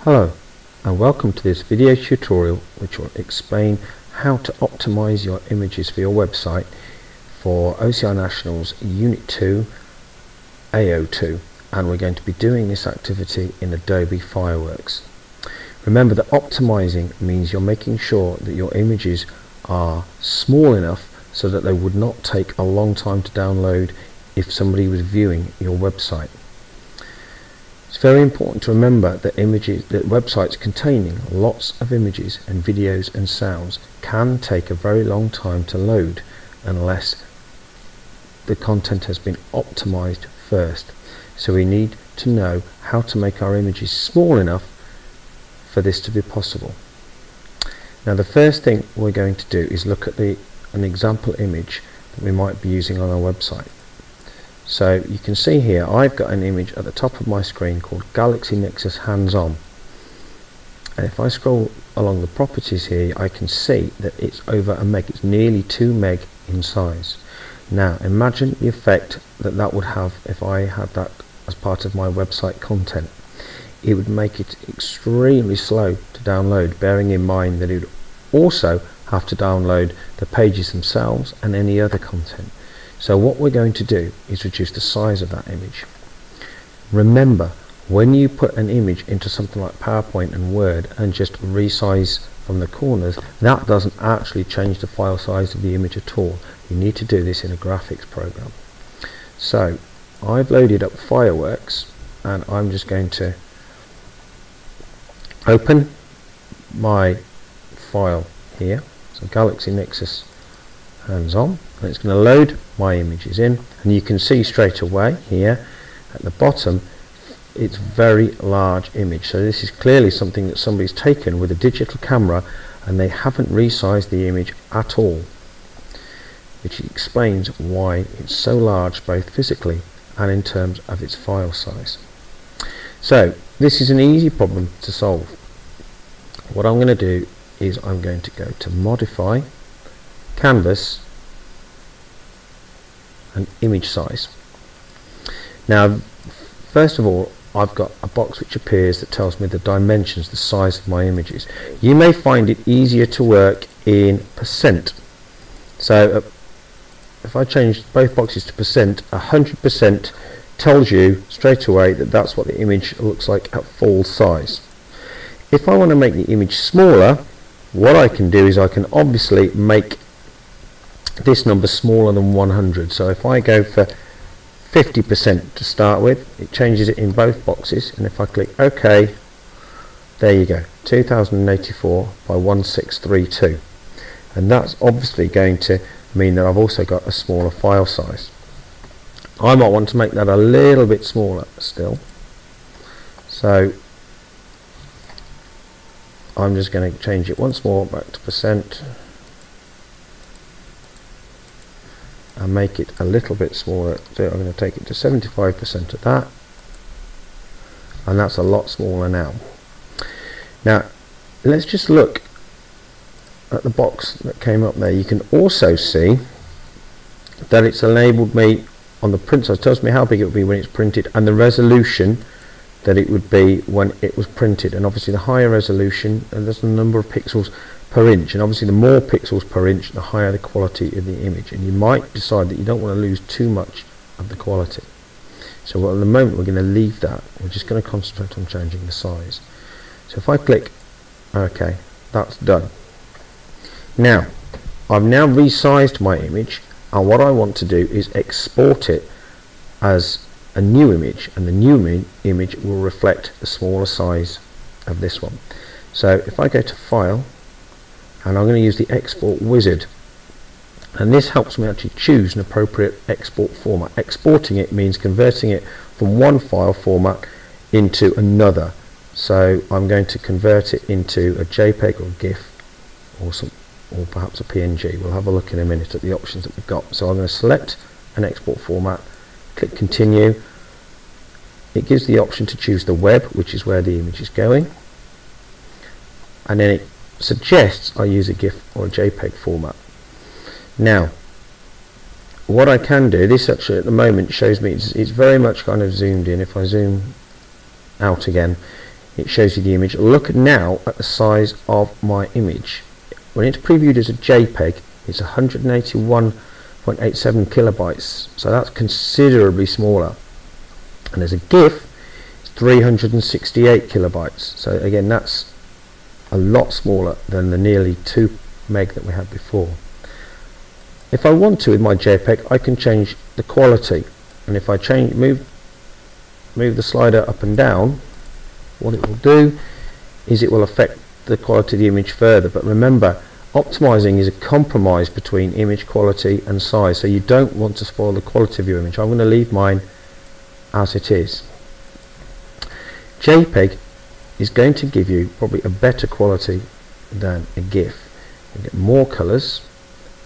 Hello and welcome to this video tutorial which will explain how to optimize your images for your website for OCR Nationals Unit 2 AO2, and we're going to be doing this activity in Adobe Fireworks. Remember that optimizing means you're making sure that your images are small enough so that they would not take a long time to download if somebody was viewing your website. It's very important to remember that websites containing lots of images and videos and sounds can take a very long time to load unless the content has been optimized first. So we need to know how to make our images small enough for this to be possible. Now the first thing we're going to do is look at an example image that we might be using on our website. So you can see here I've got an image at the top of my screen called Galaxy Nexus Hands-On, and if I scroll along the properties here I can see that it's over a meg. It's nearly 2 meg in size. Now imagine the effect that that would have if I had that as part of my website content. It would make it extremely slow to download, bearing in mind that it would also have to download the pages themselves and any other content. So what we're going to do is reduce the size of that image. Remember, when you put an image into something like PowerPoint and Word and just resize from the corners, that doesn't actually change the file size of the image at all. You need to do this in a graphics program. So I've loaded up Fireworks and I'm just going to open my file here, so Galaxy Nexus Hands-On, and it's going to load my images in, and you can see straight away here at the bottom it's very large image. So this is clearly something that somebody's taken with a digital camera and they haven't resized the image at all, which explains why it's so large both physically and in terms of its file size. So this is an easy problem to solve. What I'm going to do is I'm going to go to Modify, Canvas and Image Size. Now first of all I've got a box which appears that tells me the dimensions, the size of my images. You may find it easier to work in percent. So if I change both boxes to percent, 100% tells you straight away that that's what the image looks like at full size. If I want to make the image smaller, what I can do is I can obviously make this number smaller than 100. So if I go for 50% to start with, it changes it in both boxes, and if I click OK, there you go, 2084 by 1632, and that's obviously going to mean that I've also got a smaller file size. I might want to make that a little bit smaller still, so I'm just going to change it once more back to percent and make it a little bit smaller. So I'm going to take it to 75% of that, and that's a lot smaller now. Now let's just look at the box that came up there. You can also see that it's enabled me on the print size. It tells me how big it would be when it's printed and the resolution that it would be when it was printed, and obviously the higher resolution, and there's the number of pixels per inch, and obviously the more pixels per inch the higher the quality of the image, and you might decide that you don't want to lose too much of the quality. So at the moment we're going to leave that. We're just going to concentrate on changing the size. So if I click OK, that's done. Now I've now resized my image, and what I want to do is export it as a new image, and the new image will reflect the smaller size of this one. So if I go to File, and I'm going to use the Export Wizard, and this helps me actually choose an appropriate export format. Exporting it means converting it from one file format into another. So I'm going to convert it into a JPEG or a GIF or perhaps a PNG. We'll have a look in a minute at the options that we've got. So I'm going to select an export format, click Continue. It gives the option to choose the web, which is where the image is going, and then it suggests I use a GIF or a JPEG format. Now what I can do, this actually at the moment shows me it's very much kind of zoomed in. If I zoom out again, it shows you the image. Look now at the size of my image. When it's previewed as a JPEG, it's 181.87 kilobytes, so that's considerably smaller. And as a GIF, it's 368 kilobytes. So again, that's a lot smaller than the nearly 2 meg that we had before. If I want to, with my JPEG, I can change the quality, and if I move the slider up and down, what it will do is it will affect the quality of the image further. But remember, optimizing is a compromise between image quality and size, so you don't want to spoil the quality of your image. I'm going to leave mine as it is. JPEG is going to give you probably a better quality than a GIF. You get more colors.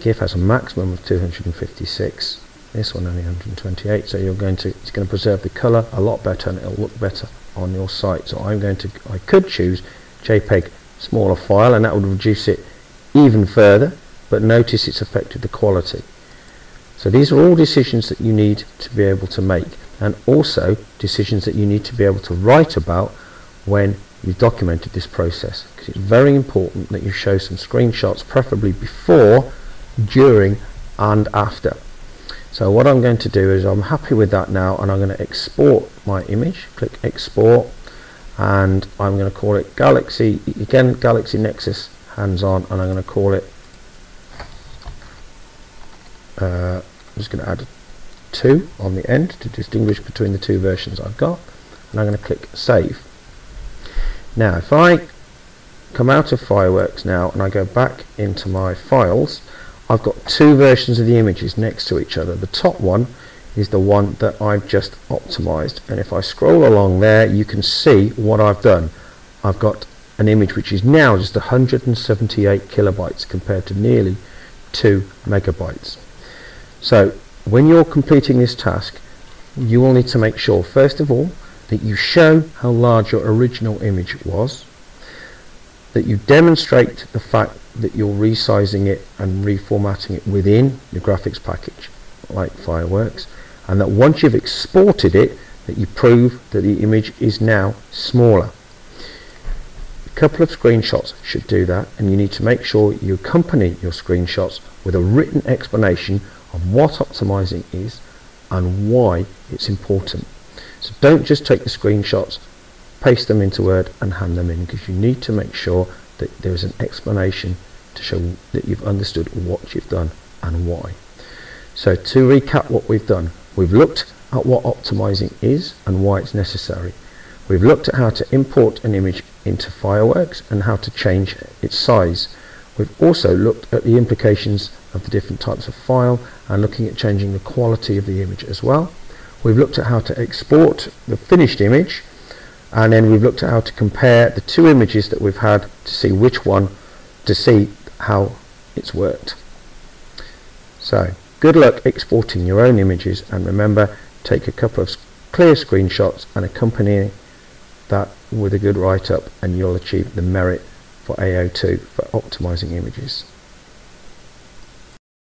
GIF has a maximum of 256. This one only 128, so it's going to preserve the color a lot better, and it'll look better on your site. So I could choose JPEG smaller file, and that would reduce it even further, but notice it's affected the quality. So these are all decisions that you need to be able to make, and also decisions that you need to be able to write about when you've documented this process, because it's very important that you show some screenshots, preferably before, during and after. So what I'm going to do is, I'm happy with that now, and I'm going to export my image. Click export, and I'm going to call it Galaxy, again Galaxy Nexus hands-on, and I'm going to call it I'm just going to add a 2 on the end to distinguish between the 2 versions I've got, and I'm going to click save. Now if I come out of Fireworks now and I go back into my files, I've got 2 versions of the images next to each other. The top one is the one that I've just optimized, and if I scroll along there, you can see what I've done. I've got an image which is now just 178 kilobytes compared to nearly 2 megabytes. So when you're completing this task, you will need to make sure, first of all, that you show how large your original image was, that you demonstrate the fact that you're resizing it and reformatting it within your graphics package like Fireworks, and that once you've exported it, that you prove that the image is now smaller. A couple of screenshots should do that, and you need to make sure you accompany your screenshots with a written explanation of what optimizing is and why it's important. So don't just take the screenshots, paste them into Word and hand them in, because you need to make sure that there is an explanation to show that you've understood what you've done and why. So to recap what we've done, we've looked at what optimizing is and why it's necessary. We've looked at how to import an image into Fireworks and how to change its size. We've also looked at the implications of the different types of file and looking at changing the quality of the image as well. We've looked at how to export the finished image, and then we've looked at how to compare the 2 images that we've had to see which one, to see how it's worked. So good luck exporting your own images, and remember, take a couple of clear screenshots and accompany that with a good write-up, and you'll achieve the merit for AO2 for optimizing images.